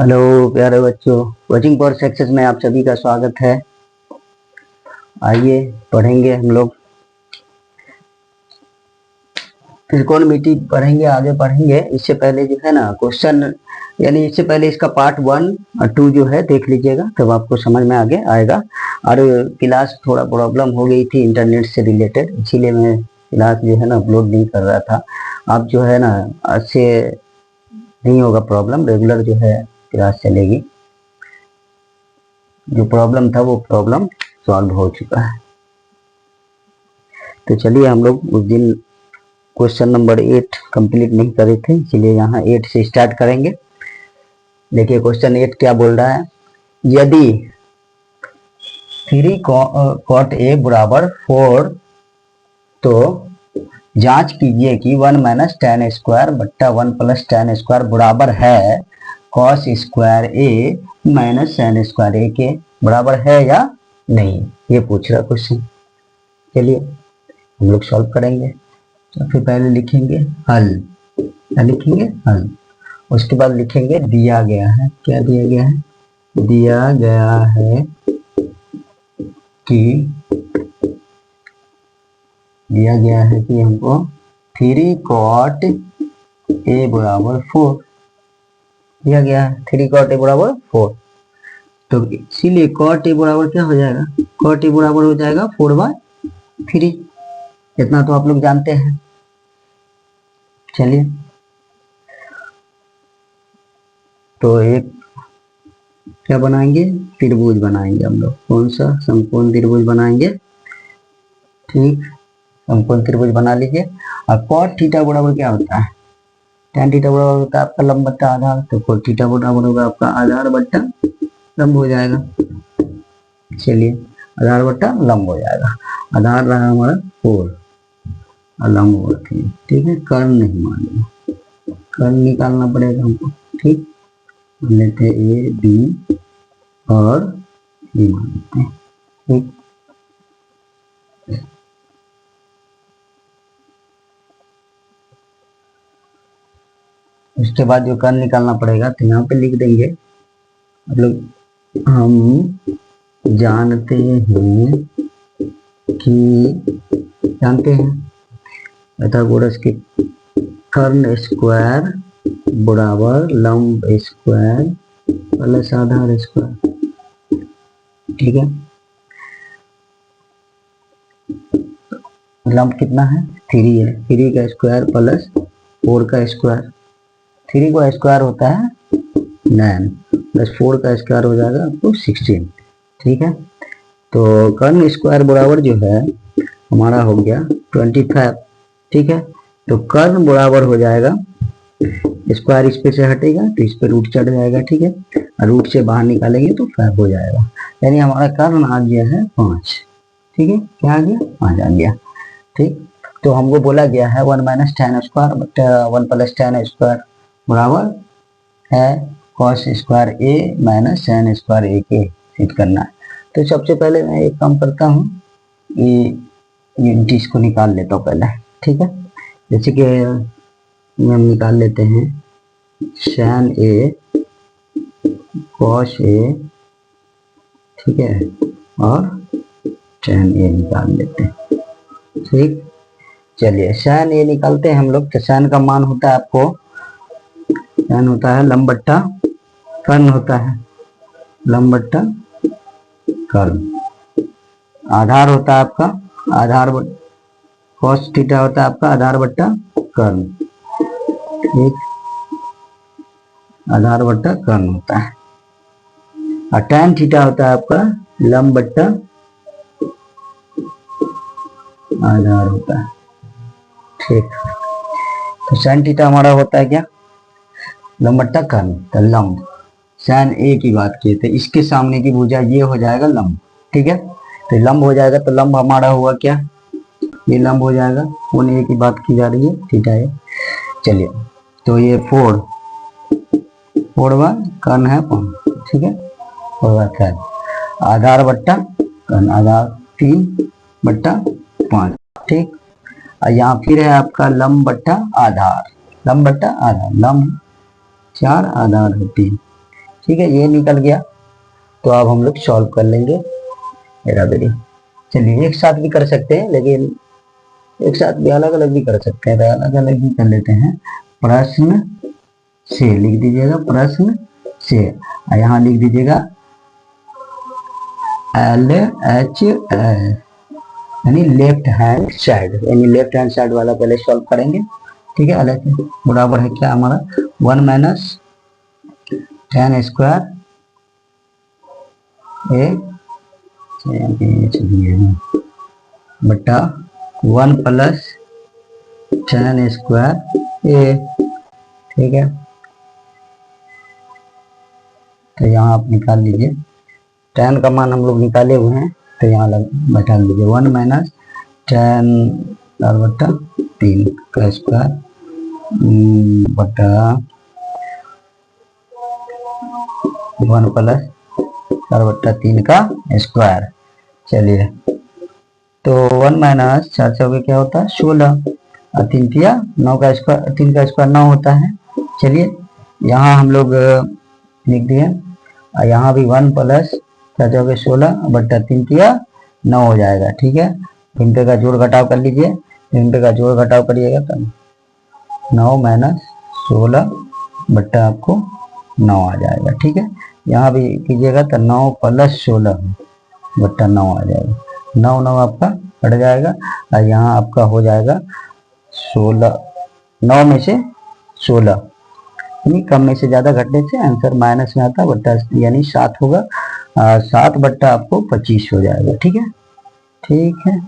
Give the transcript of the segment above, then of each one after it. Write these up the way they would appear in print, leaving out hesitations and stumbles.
Hello प्यारे बच्चों, coaching for success में आप सभी का स्वागत है। आइए पढ़ेंगे हम लोग त्रिकोणमिति पढ़ेंगे, आगे पढ़ेंगे। इससे पहले जो है ना क्वेश्चन, यानी इससे पहले इसका पार्ट 1 और 2 जो है देख लीजिएगा, तब आपको समझ में आगे आएगा। और क्लास थोड़ा प्रॉब्लम हो गई थी इंटरनेट से रिलेटेड, इसीलिए मैं क्लास जो है ना अपलोड नहीं कर रहा था। अब जो है ना आज से नहीं होगा प्रॉब्लम, रेगुलर जो है क्लास चलेगी। जो प्रॉब्लम था वो प्रॉब्लम सॉल्व हो चुका है। तो चलिए, हम लोग उस दिन क्वेश्चन नंबर 8 कंप्लीट नहीं करे थे, इसलिए यहाँ 8 से स्टार्ट करेंगे। देखिए क्वेश्चन 8 क्या बोल रहा है। यदि 3 cot a बराबर 4, तो जांच कीजिए कि 1 माइनस tan स्क्वायर बट्टा 1 प्लस tan स्क्वायर बराबर है cos square a minus sin square a के बराबर है या नहीं, ये पूछ रहा क्वेश्चन। चलिए हम लोग सॉल्व करेंगे। सबसे पहले लिखेंगे हल, क्या लिखेंगे? हल। उसके बाद लिखेंगे दिया गया है। क्या दिया गया है? दिया गया है कि हमको 3 cot a बराबर 4 दिया गया है। 3 cot a बराबर 4, तो इसीलिए cot a बराबर क्या हो जाएगा? cot a बराबर हो जाएगा 4/3। इतना तो आप लोग जानते हैं। चलिए, तो एक क्या बनाएंगे? त्रिभुज बनाएंगे हम लोग। कौन सा? समकोण त्रिभुज बनाएंगे। ठीक, समकोण त्रिभुज बना लीजिए। और cot थीटा बराबर क्या होता है? tan थीटा बराबर होता है आपका लंब बट्टा आधार, तो cot थीटा बराबर होगा आपका आधार बट्टा लंब हो जाएगा। चलिए, आधार बट्टा लंब हो जाएगा। आधार रहा हमारा 4 और लंब होगा 3। ठीक है, कर्ण नहीं मानेगा, कर्ण निकालना पड़ेगा हमको। ठीक, लेते ए बी और बी मान लेते हैं। ठीक, उसके बाद जो कर्ण निकालना पड़ेगा तो यहाँ पे लिख देंगे, मतलब हम जानते हैं पाइथागोरस के कर्ण स्क्वायर बराबर लंब स्क्वायर प्लस आधार स्क्वायर। ठीक है, लंब कितना है? 3 है। 3 का स्क्वायर प्लस 4 का स्क्वायर। 3 का स्क्वायर होता है 9 प्लस 4 का स्क्वायर हो जाएगा आपको 16। ठीक है, तो कर्ण स्क्वायर बराबर जो है हमारा हो गया 25। ठीक है, तो कर्ण बराबर हो जाएगा, स्क्वायर इस पे से हटेगा तो इस पे रूट चढ़ जाएगा। ठीक है, और रूट से बाहर निकालेंगे तो 5 हो जाएगा, यानी हमारा कर्ण आ गया है 5। ठीक है, क्या आ गया? 5 आ गया। ठीक, तो हमको बोला गया है 1 माइनस tan स्क्वायर बट्टा 1 प्लस tan स्क्वायर बराबर है cos square a minus sin square a के सिद्ध करना है। तो सबसे पहले मैं एक काम करता हूँ, ये इसको निकाल लेता हूँ पहले। ठीक है, जैसे कि हम निकाल लेते हैं sin a cos a, ठीक है, और tan a निकाल लेते हैं। ठीक, चलिए sin a निकालते हैं हम लोग। तो sin का मान होता है आपको, tan होता है लंब बट्टा कर्ण होता है, लंब बट्टा कर्ण। आधार होता है आपका आधार cos थीटा होता है आपका आधार बट्टा कर्ण। ठीक, आधार बट्टा कर्ण होता है। और tan थीटा होता है आपका लंब बट्टा आधार होता है। ठीक, तो sin थीटा हमारा होता है क्या? लंब बट्टा कर्ण। तो लंब sin a की बात की तो इसके सामने की भुजा ये हो जाएगा लंब। ठीक है, तो लंब हो जाएगा, तो लंब हमारा हुआ क्या? ये लंब हो जाएगा। कौन a की बात की जा रही है? थीटा है। चलिए, तो ये 4 कर्ण है 5। ठीक है, कर्ण आधार बट्टा कर्ण, आधार 3 बट्टा 5। ठीक, और यहाँ फिर है आपका लंब बट्टा आधार, लंब बट्टा आधार, लंब 4 आधार है 3। ठीक है, ये निकल गया। तो अब हम लोग सॉल्व कर लेंगे बराबरी। चलिए एक साथ भी कर सकते हैं, लेकिन एक साथ भी अलग अलग भी कर सकते हैं, तो अलग अलग भी कर लेते हैं। प्रश्न से लिख दीजिएगा, प्रश्न से, यहाँ लिख दीजिएगा LH यानी लेफ्ट हैंड साइड, यानी लेफ्ट हैंड साइड वाला पहले सॉल्व करेंगे। ठीक है, LH बराबर है क्या हमारा 1 माइनस tan स्क्वायर ए बटा 1 प्लस tan स्क्वायर ए। ठीक है, तो यहाँ आप निकाल लीजिए, tan का मान हम लोग निकाले हुए हैं, तो यहाँ बैठा लीजिए 1 माइनस tan बटा 3 का स्क्वायर बटा 1 प्लस 4 बटा 3 का स्क्वायर। चलिए, तो 1 माइनस 4 चौके क्या होता है 16, और 3 तिया 9 का स्क्वायर, 3 का स्क्वायर 9 होता है। चलिए, यहाँ हम लोग लिख दिए, और यहाँ भी 1 प्लस 4 चौके 16 बटा 3 तिया 9 हो जाएगा। ठीक है, इनके का जोड़ घटाव कर लीजिए, इनके का जोड़ घटाव करिएगा तो 9 माइनस 16 बट्टा आपको 9 आ जाएगा। ठीक है, यहाँ भी कीजिएगा तो 9 प्लस 16 बट्टा 9 आ जाएगा, 9 9 आपका कट जाएगा, और यहाँ आपका हो जाएगा 16, 9 में से 16, यानी कम में से ज़्यादा घटने से आंसर माइनस में आता है, बट्टा यानी 7 होगा, 7 बट्टा आपको 25 हो जाएगा। ठीक है, ठीक है,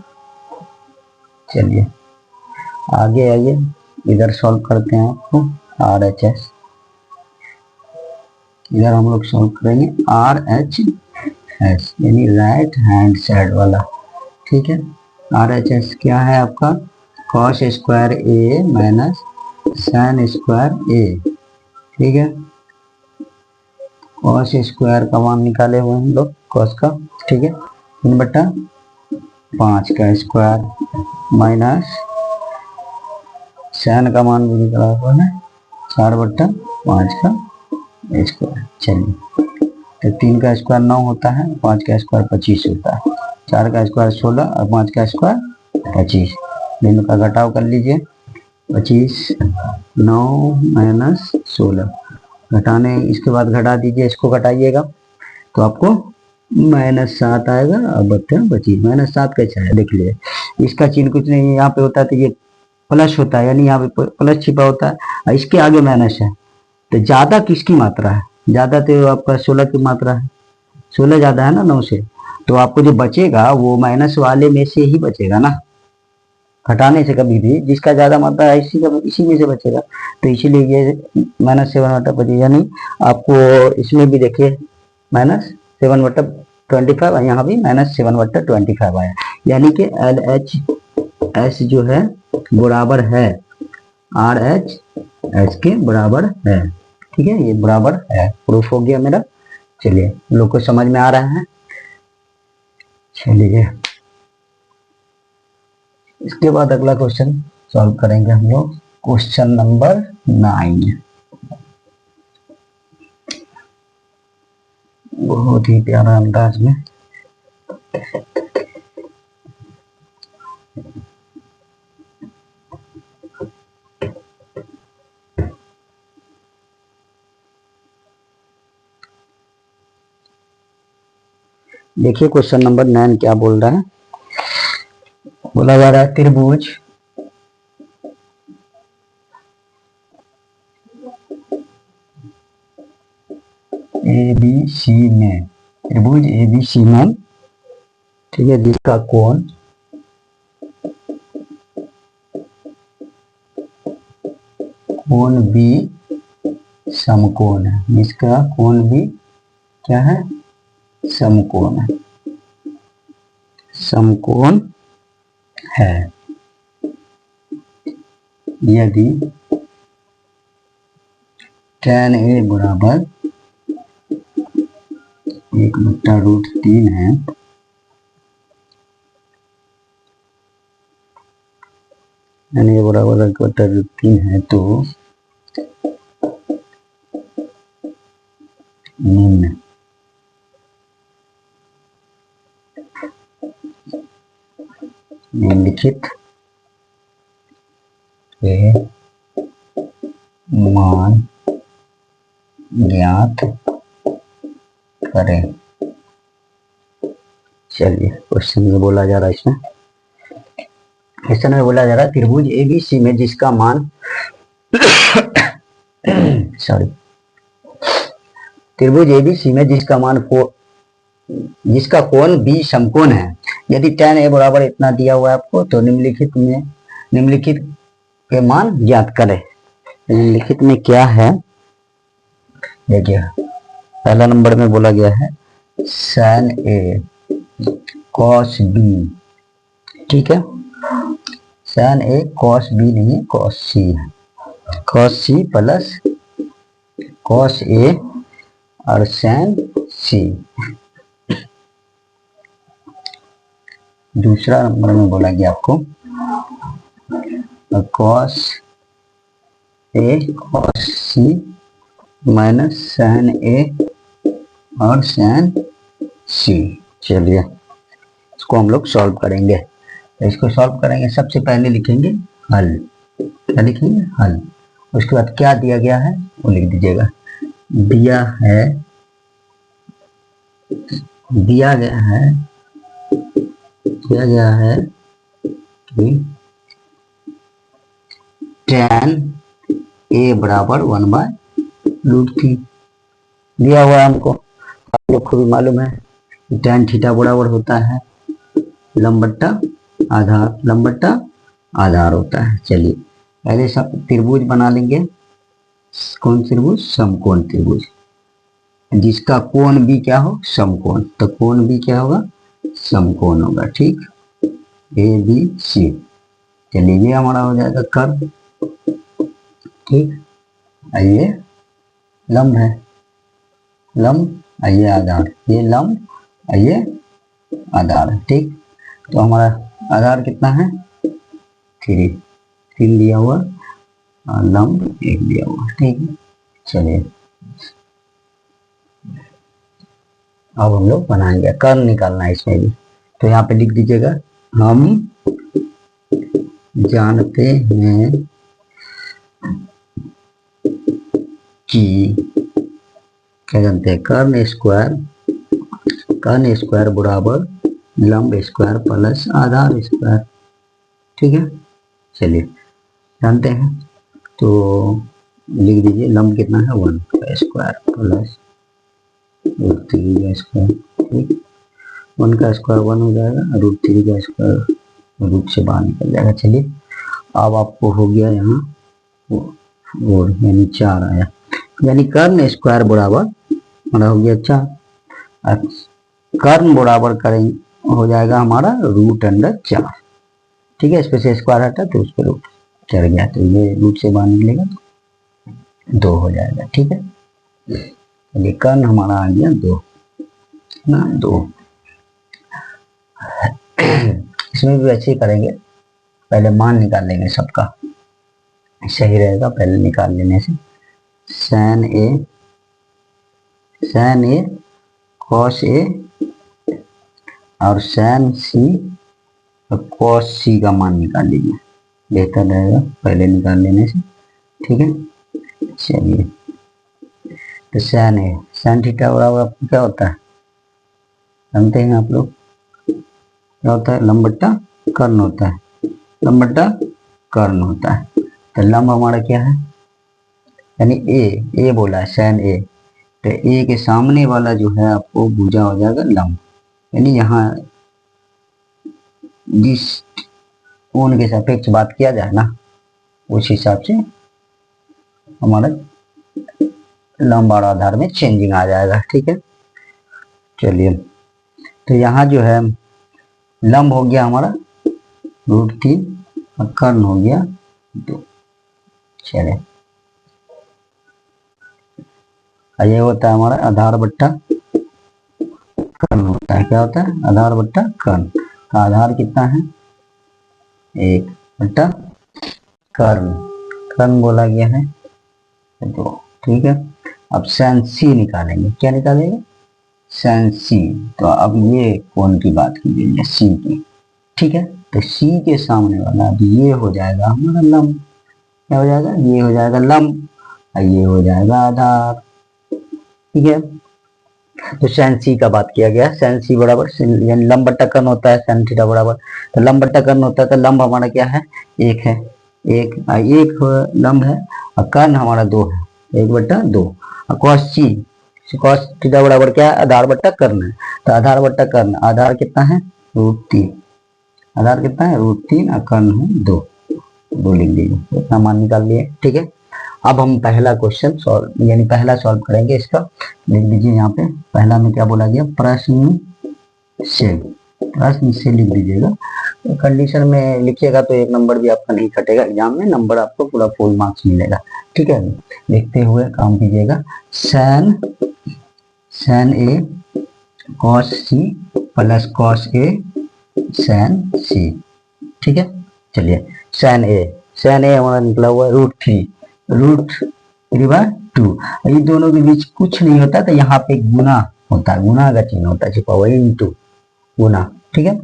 चलिए आगे आइए, इधर सॉल्व करते हैं आपको RHS। इधर हम लोग सॉल्व करेंगे RHS यानी राइट हैंड साइड वाला। ठीक है, RHS क्या है आपका cos स्क्वायर ए माइनस sin स्क्वायर ए। ठीक है, cos स्क्वायर का मान निकाले हुए हम लोग cos का। ठीक है, 3 बट्टा 5 का स्क्वायर माइनस sin का मान भी निकाला हुआ है 4 बट्टा 5 का स्क्वायर। चलिए, तो 3 का स्क्वायर 9 होता है, 5 का स्क्वायर 25 होता है, 4 का स्क्वायर 16 और 5 का स्क्वायर 25। दोनों का घटाव कर लीजिए, 25 9 माइनस 16 घटाने, इसके बाद घटा दीजिए, इसको घटाइएगा तो आपको -7 आएगा, और बट्टा 25। -7 कैसा है देख लीजिए, इसका चिन्ह कुछ नहीं, यहाँ पे होता है तो ये प्लस होता है, यानी यहाँ पे प्लस छिपा होता है, और इसके आगे माइनस है, तो ज्यादा किसकी मात्रा है, ज्यादा तो आपका 16 की मात्रा है, 16 ज्यादा है ना 9 से, तो आपको जो बचेगा वो माइनस वाले में से ही बचेगा ना, घटाने से कभी भी जिसका ज्यादा मात्रा है इसी में से बचेगा, तो इसीलिए ये -7/25, यानी आपको इसमें भी देखिए -7/25, और यहाँ भी -7/25 आया, यानी कि LHS जो है बराबर है RHS के बराबर है। ठीक है, ये बराबर है, प्रूफ हो गया मेरा। चलिए, लोग को समझ में आ रहा है। चलिए, इसके बाद अगला क्वेश्चन सॉल्व करेंगे हम लोग, क्वेश्चन नंबर 9। बहुत ही प्यारा अंदाज में देखिए, क्वेश्चन नंबर 9 क्या बोल रहा है। बोला जा रहा है त्रिभुज ABC में, त्रिभुज ABC में, ठीक है, जिसका कोण B समकोण है, जिसका कोण B क्या है समकोण है, समकोण है, यदि tan A बराबर 1/√3 है, यानी A बराबर 1/√3 है, तो निम्न निम्नलिखित के मान ज्ञात करें। चलिए क्वेश्चन में बोला जा रहा है, इसमें क्वेश्चन में बोला जा रहा है त्रिभुज एबीसी में जिसका मान सॉरी त्रिभुज एबीसी में जिसका कोण बी समकोण है, यदि tan a बराबर इतना दिया हुआ है आपको, तो निम्नलिखित के मान ज्ञात करें। निम्नलिखित में क्या है देखिए, पहला नंबर में बोला गया है sin a cos b, ठीक है। sin a cos b नहीं है, cos c है। cos c plus cos a और sin c। दूसरा नंबर में बोला गया आपको cos a cos c minus sin a और sin c। चलिए इसको हम लोग सॉल्व करेंगे। तो इसको सॉल्व करेंगे, सबसे पहले लिखेंगे हल। क्या लिखेंगे? हल। उसके बाद क्या दिया गया है वो लिख दीजिएगा। दिया गया है कि tan a बराबर 1/√3 दिया हुआ है हमको। आप लोग को भी मालूम है tan थीटा बराबर होता है लंब बट्टा आधार होता है। चलिए पहले सब त्रिभुज बना लेंगे। कौन त्रिभुज? समकोण त्रिभुज, जिसका कोण भी क्या हो? समकोण। तो कोण भी क्या होगा? समकोण होगा, ठीक। A B C. चलिए ये हमारा हो जाएगा कर्व, ठीक। ये लंब है, ये आधार, ये लंब ये आधार है, ठीक। तो हमारा आधार कितना है? 3 दिया हुआ और लंब 1 दिया हुआ, ठीक है। चलिए अब हम लोग बनाएंगे, कर्व निकालना है इसमें भी। तो यहाँ पे लिख दीजिएगा, हम जानते हैं कि क्या जानते हैं? कर्ण स्क्वायर बराबर लंब स्क्वायर प्लस आधार स्क्वायर, ठीक है। चलिए जानते हैं तो लिख दीजिए, लंब कितना है? 1 का स्क्वायर प्लस √3 का स्क्वायर, ठीक। 1 का स्क्वायर 1 हो जाएगा, √3 का स्क्वायर रूट से बाहर निकल जाएगा। चलिए अब आपको हो गया यहाँ और यानी 4 आया, यानी कर्ण स्क्वायर बराबर हमारा हो गया 4। कर्ण बराबर करेंगे हो जाएगा हमारा √4, ठीक है। इसमें से स्क्वायर हटा तो उस पर रूट चढ़ गया, तो ये रूट से बाहर निकलेगा तो 2 हो जाएगा, ठीक है। ये कर्ण हमारा आ गया 2 ना 2। इसमें भी ऐसे ही करेंगे, पहले मान निकाल लेंगे सबका, सही रहेगा पहले निकाल लेने से। sin a cos a और sin c और cos c का मान निकाल लीजिए, बेहतर रहेगा पहले निकाल लेने से, ठीक है। चलिए तो sin थीटा बराबर क्या होता है? जानते हैं आप लोग, क्या होता है? लंब बट्टा कर्ण होता है, लंब बट्टा कर्ण होता है। तो लंब हमारा क्या है? यानी ए बोला है sin a, तो ए के सामने वाला जो है आपको भुजा हो जाएगा लंब, यानी यहाँ जिस कोण के सापेक्ष बात किया जाए ना, उस हिसाब से हमारा लंब और आधार में चेंजिंग आ जाएगा, ठीक है। चलिए तो यहाँ जो है लंब हो गया हमारा √3 और कर्ण हो गया 2। चलिए ये होता है हमारा आधार बट्टा कर्ण होता है। क्या होता है? आधार बट्टा कर्ण। तो आधार कितना है? 1 बट्टा कर्ण बोला गया है 2, ठीक है। अब साइन सी निकालेंगे, क्या निकालेंगे, साइन सी। तो अब ये कोण की बात की गई है सी की, ठीक है। तो सी के सामने वाला अब ये हो जाएगा हमारा लंब, क्या हो जाएगा, ये हो जाएगा लंब और ये हो जाएगा आधार, ठीक है। तो साइन सी का बात किया गया, साइन सी बराबर यानी लंब बट्टा कर्ण होता है साइन थीटा बराबर, तो लंब बट्टा कर्ण होता है तो लंब हमारा क्या है, एक है, एक लंब है और कर्ण हमारा दो है, एक बट्टा दो। और कॉस सी, कॉस थीटा बराबर क्या है, आधार बट्टा कर्ण है, तो आधार बट्टा कर्ण, आधार कितना है √3, आधार कितना है √3 और कर्ण है दो, दो लिख दीजिए, इतना मान निकाल लिए, ठीक है। अब हम पहला क्वेश्चन सॉल्व यानी पहला सॉल्व करेंगे इसका, लिख दीजिए यहाँ पे, पहला में क्या बोला गया, प्रश्न से लिख दीजिएगा। कंडीशन में लिखिएगा तो एक नंबर भी आपका नहीं कटेगा एग्जाम में, नंबर आपको पूरा फुल मार्क्स मिलेगा, ठीक है। लिखते हुए काम कीजिएगा, sin A cos C plus cos A sin C, ठीक है। चलिए सैन ए हमारा निकला हुआ है √3/2, ये दोनों के बीच कुछ नहीं होता तो यहाँ पे गुना होता है, गुना का चिन्ह होता है छिपा हुआ, इंटू गुना, ठीक है।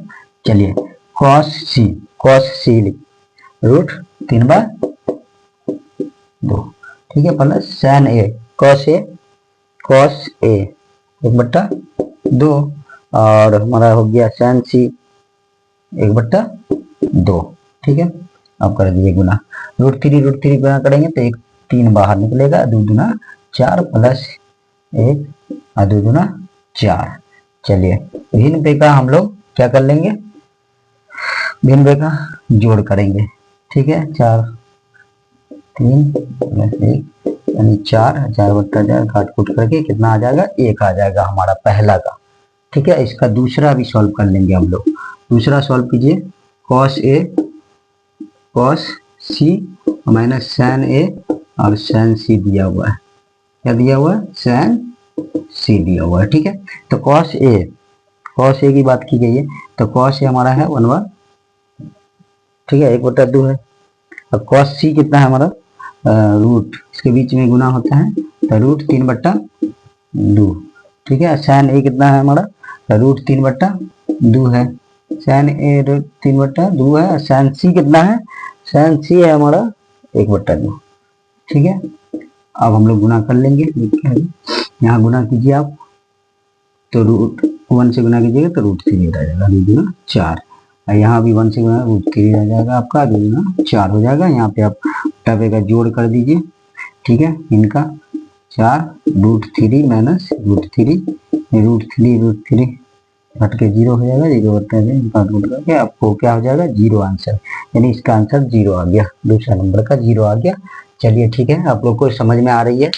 चलिए कॉस सी √3/2, ठीक है, plus sine A cos A 1/2 और हमारा हो गया सैन सी 1/2, ठीक है। अब कर दीजिए गुना, √3 गुना करेंगे तो एक 3 बाहर निकलेगा, 2 दूना 4 प्लस 1 और 2 दूना 4। चलिए भिन्न पे का हम लोग क्या कर लेंगे, भिन्न पे का जोड़ करेंगे, ठीक है। 4 3 प्लस 1 यानी 4 काट कूट करके कितना आ जाएगा, 1 आ जाएगा हमारा पहला का, ठीक है। इसका दूसरा भी सॉल्व कर लेंगे हम लोग, दूसरा सॉल्व कीजिए, cos C minus sine A और सैन सी दिया हुआ है, क्या दिया हुआ है, सैन सी दिया हुआ है, ठीक है। तो कॉस ए की बात की गई है, तो कॉस ए हमारा है 1/, ठीक है, 1/2 है। और कॉस सी कितना है हमारा, रूट इसके बीच में गुना होता है तो √3/2, ठीक है। सैन ए कितना है हमारा, √3/2 है, सैन ए √3/2 है। सैन सी कितना है, सैन सी है हमारा 1/2, ठीक है। अब हम लोग गुना कर लेंगे, यहाँ गुना कीजिए आप, तो √1 से गुना कीजिएगा तो √3 रह जाएगा, 2 गुना 4, और यहाँ भी 1 से गुना √3 रह जाएगा आपका, 2 गुना 4 हो जाएगा। यहाँ पे आप टबे का जोड़ कर दीजिए, ठीक है, इनका 4 √3 माइनस √3 घट के 0 हो जाएगा, 0 करके आपको क्या हो जाएगा, 0 आंसर, यानी इसका आंसर 0 आ गया, दूसरा नंबर का 0 आ गया। चलिए ठीक है, आप लोग को समझ में आ रही है,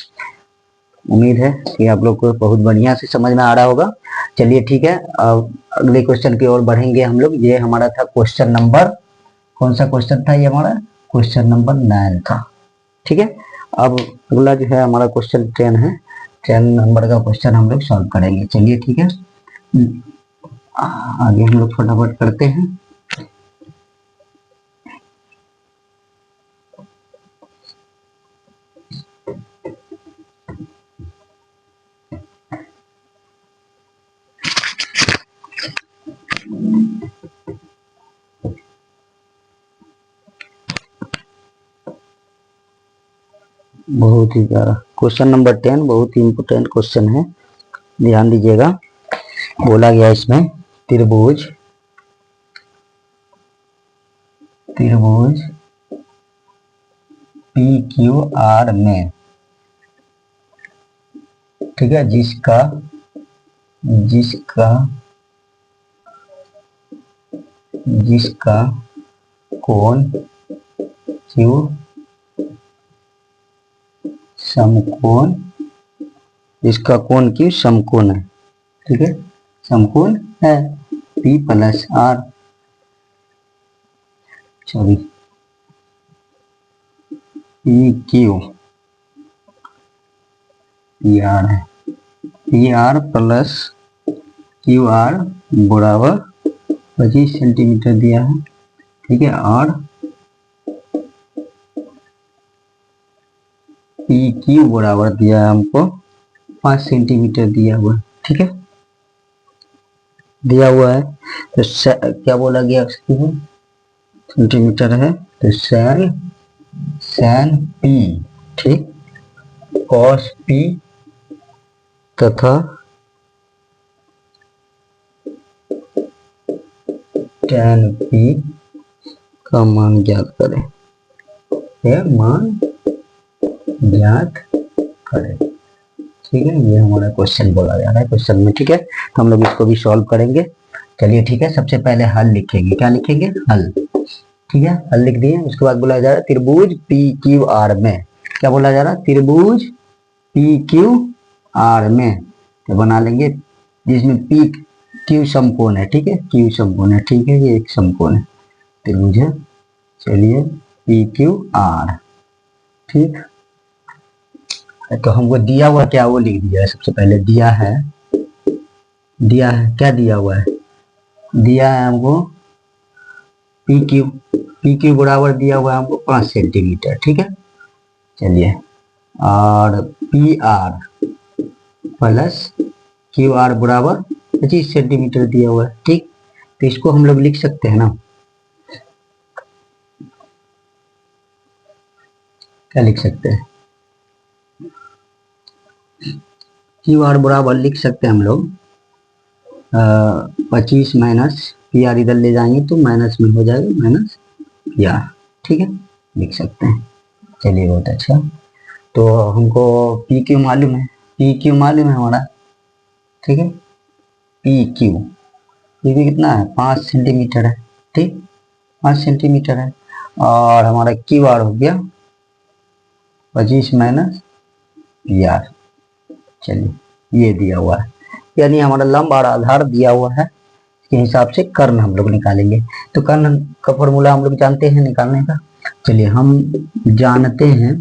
उम्मीद है कि आप लोग को बहुत बढ़िया से समझ में आ रहा होगा। चलिए ठीक है, अब अगले क्वेश्चन की ओर बढ़ेंगे हम लोग। ये हमारा था क्वेश्चन नंबर, कौन सा क्वेश्चन था ये हमारा, क्वेश्चन नंबर 9 था, ठीक है। अब अगला जो है हमारा क्वेश्चन 10 है, 10 नंबर का क्वेश्चन हम लोग सॉल्व करेंगे। चलिए ठीक है, आगे हम लोग फटाफट करते हैं। बहुत ही प्यारा क्वेश्चन नंबर 10, बहुत ही इंपोर्टेंट क्वेश्चन है, ध्यान दीजिएगा। बोला गया इसमें त्रिभुज PQR में, ठीक है, जिसका कोण Q समकोण, जिसका कोण Q समकोण है, ठीक है, समकोण है, P plus R, sorry PR है, PR प्लस QR बराबर 25 सेंटीमीटर दिया है, ठीक है, और PQ बराबर दिया है हमको 5 सेंटीमीटर दिया हुआ है, ठीक है, दिया हुआ है। तो क्या बोला गया उसकी सेंटीमीटर है, तो सैन पी, ठीक, कॉस पी तथा टैन पी का मान ज्ञात करें, यह मान ज्ञात करें, ठीक है। ये हमारा क्वेश्चन बोला जा रहा है क्वेश्चन में, ठीक है। तो हम लोग इसको भी सॉल्व करेंगे। चलिए ठीक है, सबसे पहले हल लिखेंगे। क्या लिखेंगे? हल, ठीक है। हल लिख दिए। उसके बाद बोला जा रहा है त्रिभुज पी क्यू आर में, क्या बोला जा रहा है? त्रिभुज पी क्यू आर में, तो बना लेंगे जिसमें पी क्यू समकोण है, ठीक है, क्यू समकोण है, ठीक है, ये एक समकोण है, त्रिभुज है। चलिए पी क्यू आर, ठीक। तो हमको दिया हुआ क्या, वो लिख दिया है। सबसे पहले दिया है क्या दिया हुआ है? दिया है हमको पी क्यू बराबर दिया हुआ है हमको 5 सेंटीमीटर, ठीक है। चलिए, और P R plus Q R बराबर 25 सेंटीमीटर दिया हुआ है, ठीक। तो इसको हम लोग लिख सकते हैं ना, क्या लिख सकते हैं? क्यू आर बराबर लिख सकते हैं हम लोग 25 माइनस पी आर, इधर ले जाएंगे तो माइनस में हो जाएगा, माइनस पी आर, ठीक है, लिख सकते हैं। चलिए बहुत अच्छा। तो हमको पी क्यू मालूम है, पी क्यू मालूम है हमारा, ठीक है। पी क्यू कितना है? 5 सेंटीमीटर है, ठीक, 5 सेंटीमीटर है। और हमारा क्यू आर हो गया 25 माइनस पी आर। चलिए, ये दिया हुआ है, यानी हमारा लंब और आधार दिया हुआ है, के हिसाब से कर्ण हम लोग निकालेंगे। तो कर्ण का फॉर्मूला हम लोग जानते हैं निकालने का। चलिए, हम जानते हैं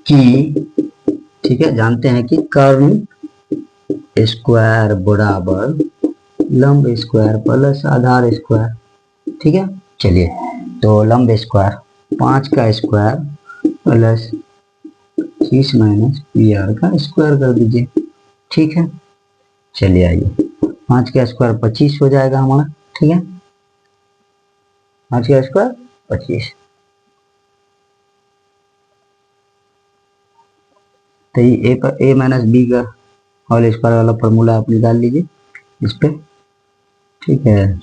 कि, ठीक है, जानते हैं कि कर्ण स्क्वायर बराबर लंब स्क्वायर प्लस आधार स्क्वायर, ठीक है। चलिए, तो लंब स्क्वायर 5 का square plus 25 minus P R का स्क्वायर कर दीजिए, ठीक है। चलिए आइए, 5 का स्क्वायर 25 हो जाएगा हमारा, ठीक है, 5 का स्क्वायर 25। तो ये ए माइनस बी का होल स्क्वायर वाला फॉर्मूला आप निकाल लीजिए इस पे, ठीक है।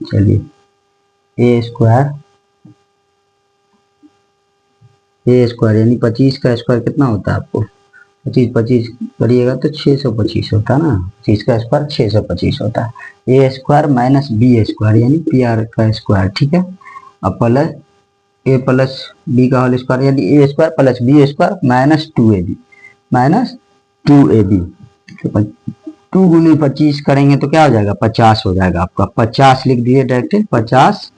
चलिए, ए स्क्वायर यानी 25 का स्क्वायर कितना होता है आपको? 25 करिएगा तो 625 होता है ना, 25 का स्क्वायर 625 होता है। A square minus B square यानी पी आर का स्क्वायर, ठीक है। अब प्लस ए प्लस बी का होल स्क्वायर यानी A square plus B square minus 2ab, minus 2ab। तो 2 गुनी 25 करेंगे तो क्या हो जाएगा? 50 हो जाएगा आपका। 50 लिख दिए डायरेक्ट, 50,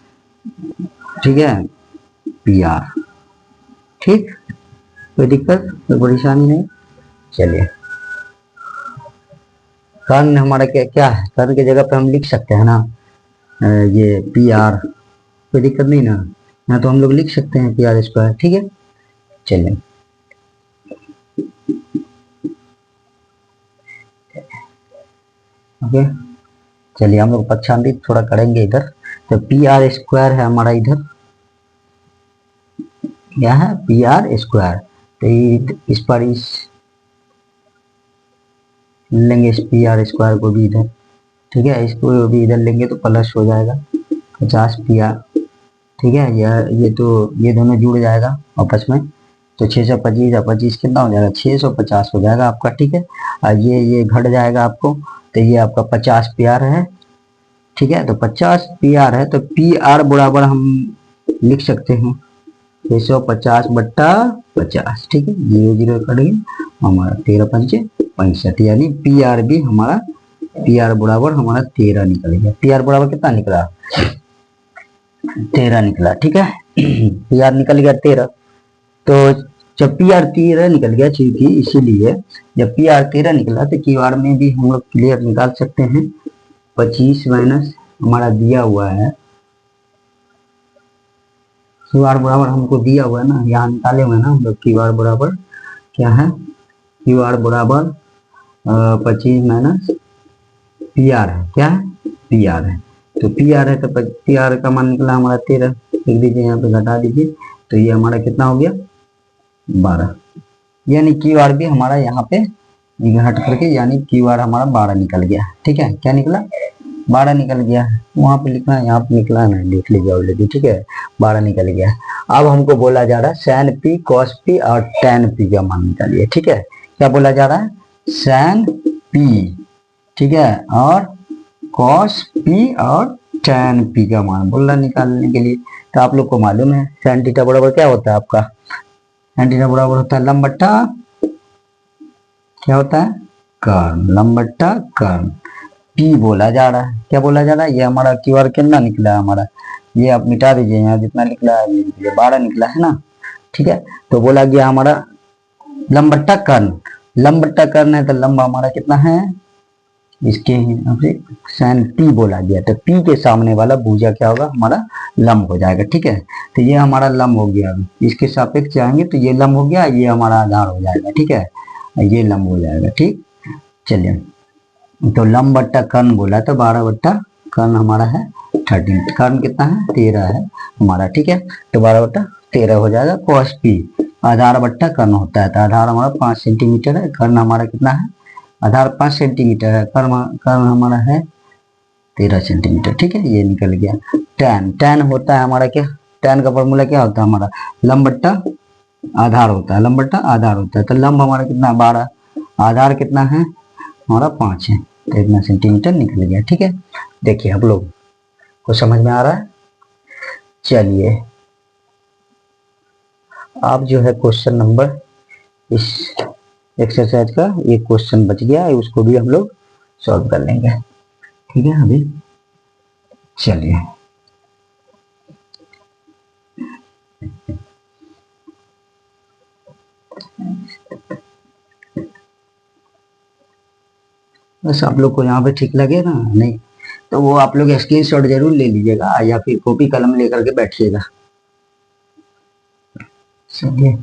ठीक है, पी आर, ठीक, कोई दिक्कत, कोई परेशानी नहीं। चलिए, कर्ण हमारा क्या है? कर्ण की जगह पे हम लिख सकते हैं ना ये पी आर, कोई दिक्कत नहीं ना, यहाँ तो हम लोग लिख सकते हैं पी आर स्क्वायर, ठीक है। चलिए, ओके, चलिए हम लोग पक्षांतरित थोड़ा करेंगे इधर। तो पी आर स्क्वायर है हमारा, इधर क्या है? P R square. तो इस पर इस लेंगे इस पी आर स्क्वायर को भी इधर, ठीक है, इसको भी इधर लेंगे तो प्लस हो जाएगा 50 पी आर, ठीक है। ये तो ये दोनों जुड़ जाएगा आपस में, तो 625 और 25 कितना हो जाएगा? 650 हो जाएगा आपका, ठीक है। और ये घट जाएगा आपको, तो ये आपका 50 पी आर है, ठीक है। तो 50 पी आर है, तो पी आर बराबर हम लिख सकते हैं 650 बट्टा 50, ठीक है, 0 0 कट गया हमारा, 13 पंचे 65, यानी पी आर भी हमारा, पी आर बराबर हमारा 13 निकल गया। पी आर बराबर कितना निकला? 13 निकला, ठीक है। पी आर निकल गया 13। तो जब पी आर 13 निकल गया, क्योंकि इसीलिए जब पी आर 13 निकला तो क्यू आर में भी हम लोग क्लियर निकाल सकते हैं। 25 माइनस हमारा दिया हुआ है क्यू आर बराबर हमको दिया हुआ है ना, यहाँ निकाले हुए ना हम लोग। क्यू आर बराबर क्या है, क्यू आर बराबर 25 माइनस पी आर है। क्या है, पी आर है। तो पी आर है तो पी आर का मान निकला हमारा 13, लिख दीजिए यहाँ पे, घटा दीजिए। तो ये हमारा कितना हो गया, 12। यानी क्यू आर भी हमारा यहाँ पे हट करके, यानी क्यू आर हमारा 12 निकल गया। ठीक है, क्या निकला, 12 निकल गया। वहां पे लिखना है, यहाँ पे निकला है ना, देख लीजिए ऑलरेडी। ठीक है, 12 निकल गया। अब हमको बोला जा रहा है सैन पी, कॉस पी और टैन पी का मान निकालिए। ठीक है, क्या बोला जा रहा है, सैन पी, ठीक है, और कॉस पी और टैन पी का मान बोल रहा निकालने के लिए। तो आप लोग को मालूम है सैन थीटा बराबर क्या होता है आपका, सैन थीटा बराबर होता है लंब बट्टा क्या होता है, कर्न, लंब बट्टा कर्न। पी बोला जा रहा है, क्या बोला जा रहा है, ये हमारा क्यू आर कितना निकला है हमारा, ये आप मिटा दीजिए, यहाँ जितना निकला है ये 12 निकला है ना। ठीक है, तो बोला गया हमारा लंब बट्टा कर्न, लंब बट्टा कर्न है तो लंब हमारा कितना है, इसके साइन पी बोला गया। तो पी के सामने वाला भुजा क्या होगा, हमारा लंब हो जाएगा। ठीक है, तो ये हमारा लंब हो गया। इसके सापेक्ष जाएंगे तो ये लंब हो गया, ये हमारा आधार हो जाएगा। ठीक है, ये लंब हो जाएगा। ठीक, चलिए, तो लंब बट्टा कर्ण बोला तो 12 बट्टा कर्ण हमारा है 13, कर्ण कितना है 13 है हमारा। ठीक है, तो 12 बट्टा 13 हो जाएगा। कॉस पी आधार बट्टा कर्ण होता है, तो आधार हमारा 5 सेंटीमीटर है, कर्ण हमारा कितना है, आधार 5 सेंटीमीटर है, कर्ण हमारा है 13 सेंटीमीटर। ठीक है, ये निकल गया। टैन, टैन होता है हमारा क्या, टैन का फॉर्मूला क्या होता है हमारा, लंब बट्टा आधार होता है, लंब बट्टा आधार होता है। तो लंब हमारा कितना 12, आधार कितना है हमारा 5 है, तो इतना सेंटीमीटर निकल गया। ठीक है, देखिए आप लोग को समझ में आ रहा है। चलिए आप जो है क्वेश्चन नंबर, इस एक्सरसाइज का एक क्वेश्चन बच गया है, उसको भी हम लोग सॉल्व कर लेंगे। ठीक है, अभी चलिए बस आप लोग को यहाँ पे ठीक लगे ना, नहीं तो वो आप लोग स्क्रीनशॉट जरूर ले लीजिएगा या फिर कॉपी कलम लेकर के बैठिएगा। चलिए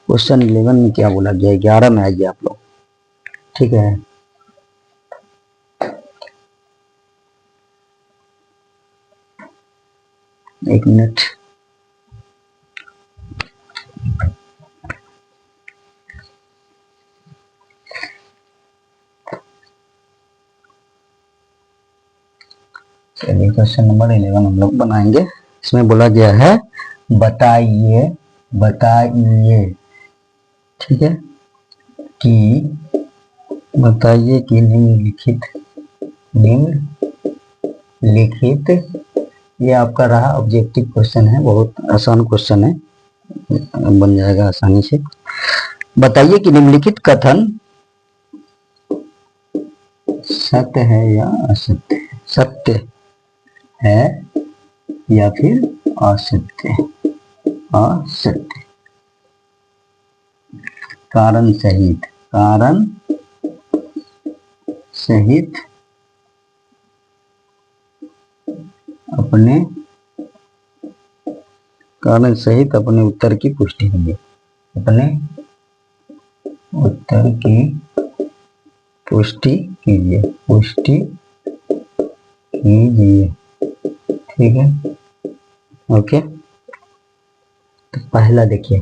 क्वेश्चन 11 में क्या बोला गया, 11 में आइए आप लोग। ठीक है, एक मिनट, चलिए क्वेश्चन नंबर 11 हम लोग बनाएंगे। इसमें बोला गया है बताइए, बताइए, ठीक है, कि बताइए कि निम्नलिखित, निम्नलिखित, ये आपका रहा ऑब्जेक्टिव क्वेश्चन है, बहुत आसान क्वेश्चन है, बन जाएगा आसानी से। बताइए कि निम्नलिखित कथन सत्य है या असत्य है, सत्य है या फिर असत्य, असत्य, कारण सहित, कारण सहित अपने, कारण सहित अपने उत्तर की पुष्टि कीजिए, अपने उत्तर की पुष्टि कीजिए, पुष्टि कीजिए। ठीक है, ओके। तो पहला देखिए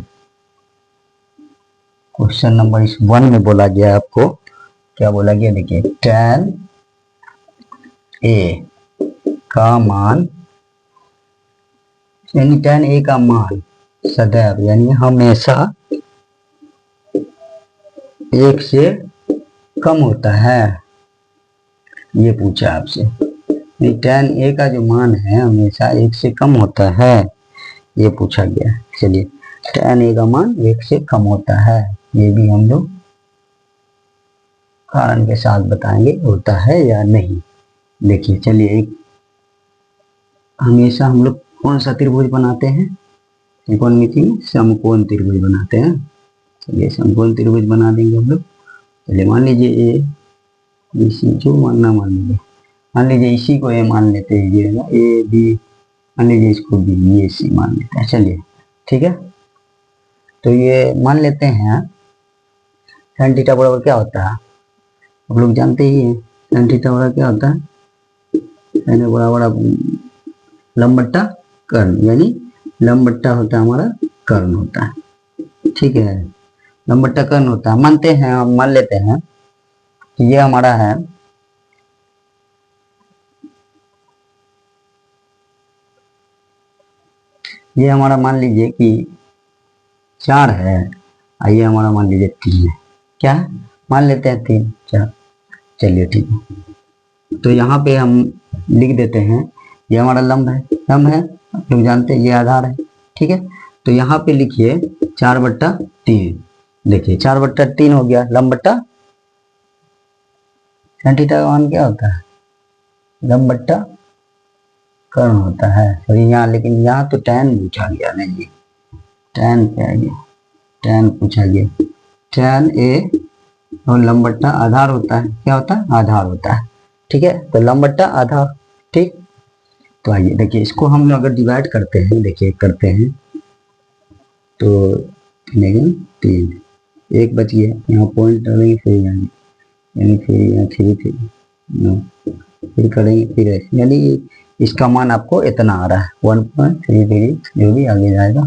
क्वेश्चन नंबर इस 1 में बोला गया आपको, क्या बोला गया, देखिए tan a का मान, यानी tan a का मान सदैव यानी हमेशा 1 से कम होता है, ये पूछा आपसे। tan a का जो मान है हमेशा 1 से कम होता है, ये पूछा गया। चलिए tan a का मान 1 से कम होता है, ये भी हम लोग कारण के साथ बताएंगे होता है या नहीं। देखिए चलिए, एक हमेशा हम लोग कौन सा त्रिभुज बनाते हैं, त्रिकोणमिति में समकोण त्रिभुज बनाते हैं। चलिए समकोण त्रिभुज बना देंगे हम लोग। चलिए मान लीजिए ए बी सी, जो मानना मान लीजिए, मान लीजिए इसी को ए मान लेते हैं, ये ए बी, मान लीजिए इसको बी, ये सी मान लेते हैं। चलिए ठीक है, तो ये मान लेते हैं tan थीटा बराबर क्या होता है, आप लोग जानते ही हैं। tan थीटा बराबर क्या होता है, tan बराबर लंब बट्टा कर्ण, यानी लंब बट्टा होता है हमारा कर्ण होता है। ठीक है, लंब बट्टा कर्ण होता है। मानते हैं, हम मान लेते हैं कि ये हमारा है ये हमारा मान लीजिए कि 4 है, आइए हमारा मान लीजिए 3 है। क्या है, मान लेते हैं 3 4। चलिए ठीक है, तो यहाँ पे हम लिख देते हैं ये हमारा लंब है, लंब है आप लोग जानते हैं, ये आधार है। ठीक है, तो यहाँ पे लिखिए 4/3। देखिए 4/3 हो गया लंब बट्टा tan थीटा का मान क्या होता है, लंब बट्टा कर्ण होता है। तो यहाँ, लेकिन यहाँ तो tan पूछा गया, नहीं जी tan पे आ गया, tan पूछा गया। tan ए और लंब बट्टा आधार होता है, क्या होता है, आधार होता है। ठीक है, तो लंब बट्टा आधार। ठीक, तो आइए देखिए इसको हम अगर डिवाइड करते हैं, देखिए करते हैं तो 3 एक बच गया, यहाँ पॉइंट डालेंगे फिर जाएंगे, यानी फिर यहाँ 3 फिर करेंगे, फिर ऐसे, यानी इसका मान आपको इतना आ रहा है 1.33, जो भी आगे जाएगा।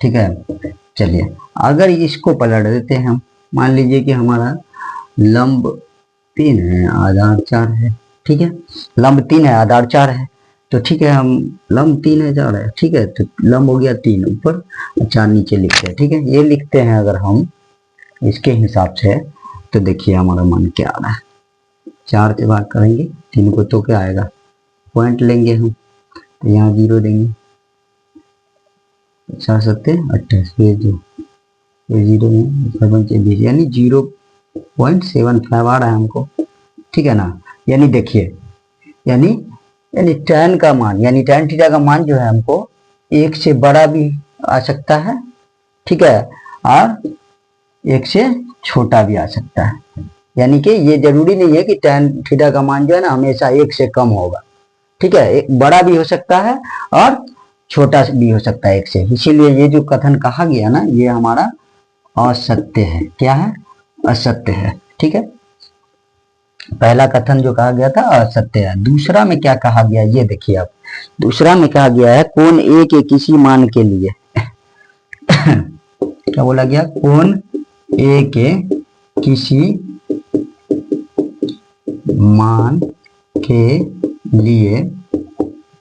ठीक है, चलिए अगर इसको पलट देते हैं हम, मान लीजिए कि हमारा लंब 3 है आधार 4 है। ठीक है, लंब 3 है आधार 4 है, तो ठीक है हम लंब 3 है 4 है। ठीक है, तो लंब हो गया 3 ऊपर, 4 नीचे लिखते हैं। ठीक है, ये लिखते हैं अगर हम इसके हिसाब से, तो देखिए हमारा मान क्या आ रहा है, 4 से भाग करेंगे 3 को तो क्या आएगा, पॉइंट लेंगे हम, तो यहाँ 0 देंगे, 4 सत्ते 28, फिर 2, फिर 0 में 7 यानी 0.75 आ रहा है हमको। ठीक है ना, यानी देखिए, यानी tan का मान, यानी tan थीटा का मान जो है हमको 1 से बड़ा भी आ सकता है। ठीक है, और 1 से छोटा भी आ सकता है, यानी कि ये जरूरी नहीं है कि tan थीटा का मान जो है ना हमेशा 1 से कम होगा। ठीक है, एक बड़ा भी हो सकता है और छोटा भी हो सकता है 1 से। इसीलिए ये जो कथन कहा गया ना, ये हमारा असत्य है। क्या है, असत्य है। ठीक है, पहला कथन जो कहा गया था असत्य है। दूसरा में क्या कहा गया, ये देखिए आप, दूसरा में कहा गया है कोण ए के किसी मान के लिए क्या बोला गया, कोण ए के किसी मान के लिए।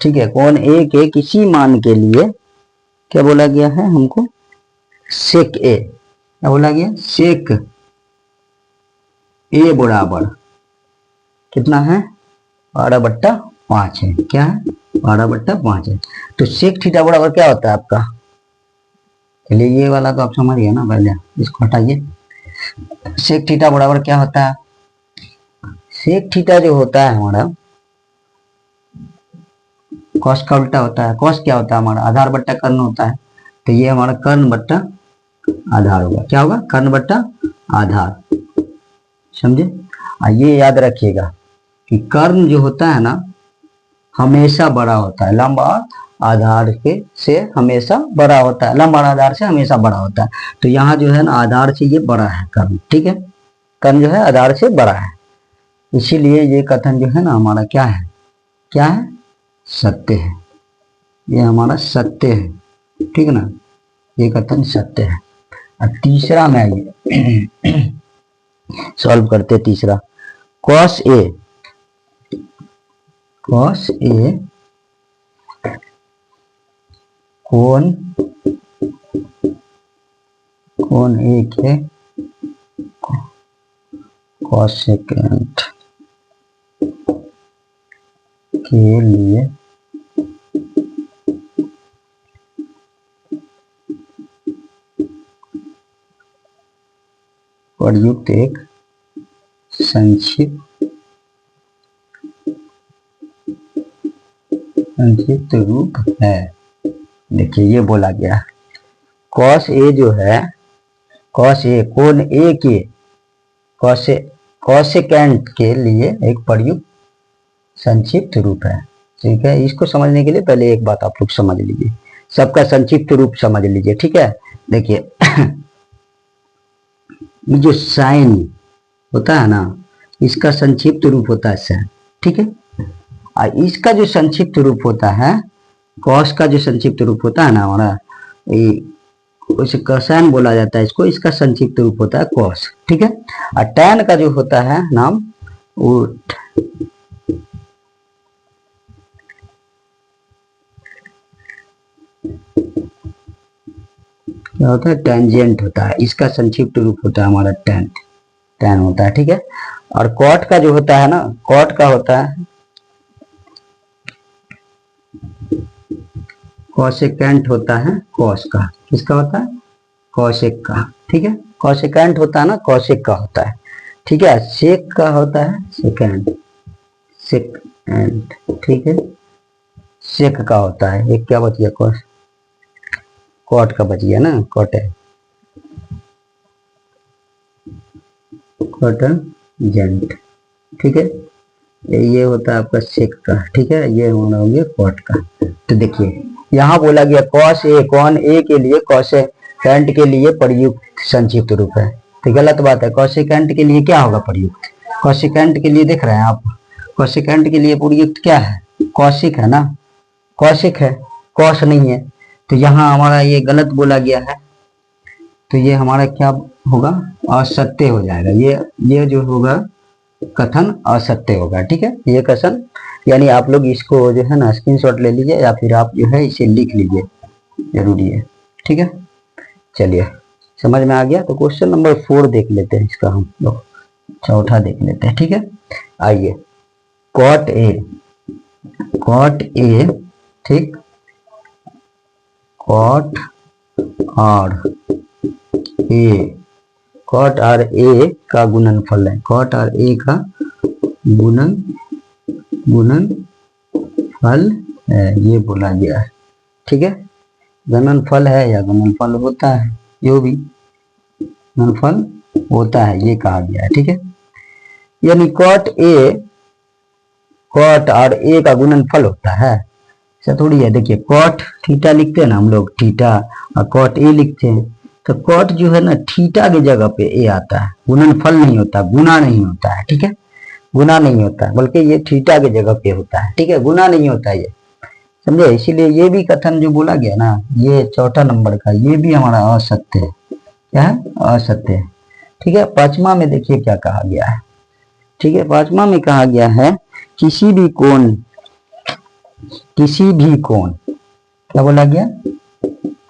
ठीक है, कोण ए के किसी मान के लिए क्या बोला गया है हमको, सेक ए, क्या बोला गया, सेक ए बराबर कितना है, 12/5 है। क्या है, 12/5 है। तो सेक थीटा बराबर क्या होता है आपका, चलिए ये वाला तो आप समझ गए ना, पहले इसको हटाइए। सेक थीटा बराबर क्या होता है, सेक थीटा जो होता है हमारा कॉस का उल्टा होता है। कॉस क्या होता है हमारा, आधार बट्टा कर्ण होता है, तो ये हमारा कर्ण बट्टा आधार होगा। क्या होगा, कर्ण बट्टा आधार, समझे। ये याद रखिएगा कि कर्ण जो होता है ना हमेशा बड़ा होता है, लंब और आधार के से हमेशा बड़ा होता है, लंब और आधार से हमेशा बड़ा होता है। तो यहाँ जो है ना आधार से ये बड़ा है कर्ण। ठीक है, कर्ण जो है आधार से बड़ा है, इसीलिए ये कथन जो है ना हमारा क्या है, क्या है, सत्य है। ये हमारा सत्य है। ठीक है ना, ये कथन सत्य है। और तीसरा में आइए सॉल्व करते, तीसरा कॉस ए, कॉस ए कोण ए के कॉसेकेंट के लिए प्रयुक्त एक संक्षिप्त रूप है। देखिए ये बोला गया कॉस ए जो है, कॉस ए कोण ए के कॉसेकेंट के लिए एक प्रयुक्त संक्षिप्त रूप है। ठीक है, इसको समझने के लिए पहले एक बात आप लोग समझ लीजिए, सबका संक्षिप्त रूप समझ लीजिए। ठीक है, देखिए ये जो साइन होता है ना, इसका संक्षिप्त रूप होता है साइन। ठीक है, और इसका जो संक्षिप्त रूप होता है कॉस का जो संक्षिप्त रूप होता है ना हमारा, उसे कोसाइन बोला जाता है इसको, इसका संक्षिप्त रूप होता है कॉस। ठीक है, और टैन का जो होता है नाम वो क्या होता है, टेंजेंट होता है, इसका संक्षिप्त रूप होता है हमारा टैन, टैन होता है। ठीक है, और कॉट का जो होता है ना, कॉट का होता है कॉसेकेंट होता है कॉस का, किसका होता है, कॉसेक का। ठीक है, कॉसेकेंट होता है ना, कॉसेक का होता है। ठीक है, सेक का होता है सेकेंड, सेकेंड। ठीक है, सेक का होता है, एक क्या बच गया, कॉस, कॉट का बच गया ना, कॉट है, कॉटजेंट। ठीक है, ये होता है आपका सेक का। ठीक है, ये होना हो गया कॉट का। तो देखिए यहाँ बोला गया कॉस ए, कौन ए के लिए, कॉसेकेंट के लिए प्रयुक्त संक्षिप्त रूप है। तो गलत बात है, कॉसेकेंट के लिए क्या होगा प्रयुक्त, कॉसेकेंट के लिए देख रहे हैं आप, कॉसेकेंट के लिए प्रयुक्त क्या है, कौशिक है ना, कौशिक है, कौश नहीं है। तो यहाँ हमारा ये गलत बोला गया है, तो ये हमारा क्या होगा, असत्य हो जाएगा। ये जो होगा कथन असत्य होगा। ठीक है, ये कथन, यानी आप लोग इसको जो है ना स्क्रीनशॉट ले लीजिए, या फिर आप जो है इसे लिख लीजिए, जरूरी है। ठीक है, चलिए समझ में आ गया। तो क्वेश्चन नंबर 4 देख लेते हैं, इसका हम लोग चौथा देख लेते हैं। ठीक है, आइए, कॉट ए, कॉट ए, ठीक, कॉट और ए, कॉट और ए का गुणनफल है, कॉट और ए का गुणनफल है, ये बोला गया है। ठीक है, गुणनफल है या गुणनफल होता है, जो भी गुणनफल होता है ये कहा गया है। ठीक है, यानी कॉट ए, कॉट और ए का गुणनफल होता है, ऐसा थोड़ी है। देखिए कॉट थीटा लिखते हैं ना हम लोग, थीटा, और कॉट ए लिखते हैं, तो कॉट जो है ना थीटा की जगह पे ए आता है, गुणनफल नहीं होता, गुना नहीं होता है। ठीक है, गुना नहीं होता है, बल्कि ये थीटा की जगह पे होता है। ठीक है, गुना नहीं होता ये, समझे। इसीलिए ये भी कथन जो बोला गया ना, ये चौथा नंबर का, ये भी हमारा असत्य है। क्या है, असत्य है। ठीक है, पांचवा में देखिए क्या कहा गया है। ठीक है, पांचवा में कहा गया है किसी भी कोण, किसी भी कोण, क्या बोला गया,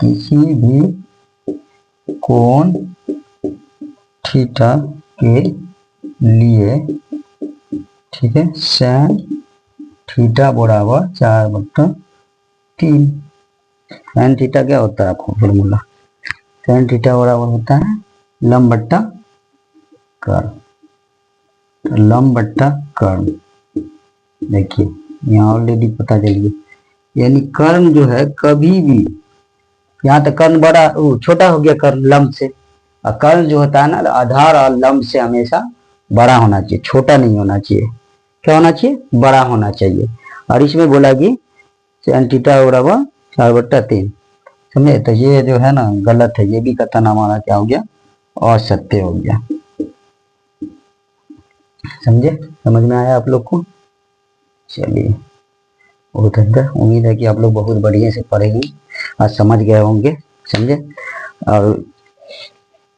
किसी भी कोण थीटा के लिए, ठीक है, सैन थीटा बराबर 4/3। सैन थीटा क्या होता है आपको फॉर्मूला, सैन थीटा बराबर होता है लंब बट्टा कर्ण, तो लंब बट्टा कर्ण। देखिए यहाँ ऑलरेडी पता चल गया, यानी कर्ण जो है कभी भी, यहाँ तक कर्ण बड़ा छोटा हो गया कर्ण लंब से, और कर्ण जो होता है ना आधार और लंब से हमेशा बड़ा होना चाहिए, छोटा नहीं होना चाहिए। क्या होना चाहिए, बड़ा होना चाहिए। और इसमें बोला कि tan थीटा बराबर 4/3, समझे। तो ये जो है ना गलत है, ये भी कथन हमारा क्या हो गया, असत्य हो गया। समझे, समझ में आया आप लोग को। चलिए बहुत अच्छा, उम्मीद है कि आप लोग बहुत बढ़िया से पढ़ेंगे और समझ गए होंगे, समझे। और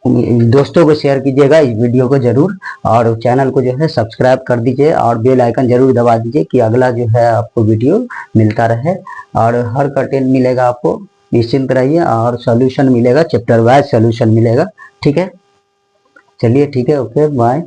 दोस्तों को शेयर कीजिएगा इस वीडियो को जरूर, और चैनल को जो है सब्सक्राइब कर दीजिए, और बेल आइकन जरूर दबा दीजिए कि अगला जो है आपको वीडियो मिलता रहे, और हर कंटेंट मिलेगा आपको, निश्चिंत रहिए। और सॉल्यूशन मिलेगा, चैप्टर वाइज सॉल्यूशन मिलेगा। ठीक है, चलिए ठीक है, ओके बाय।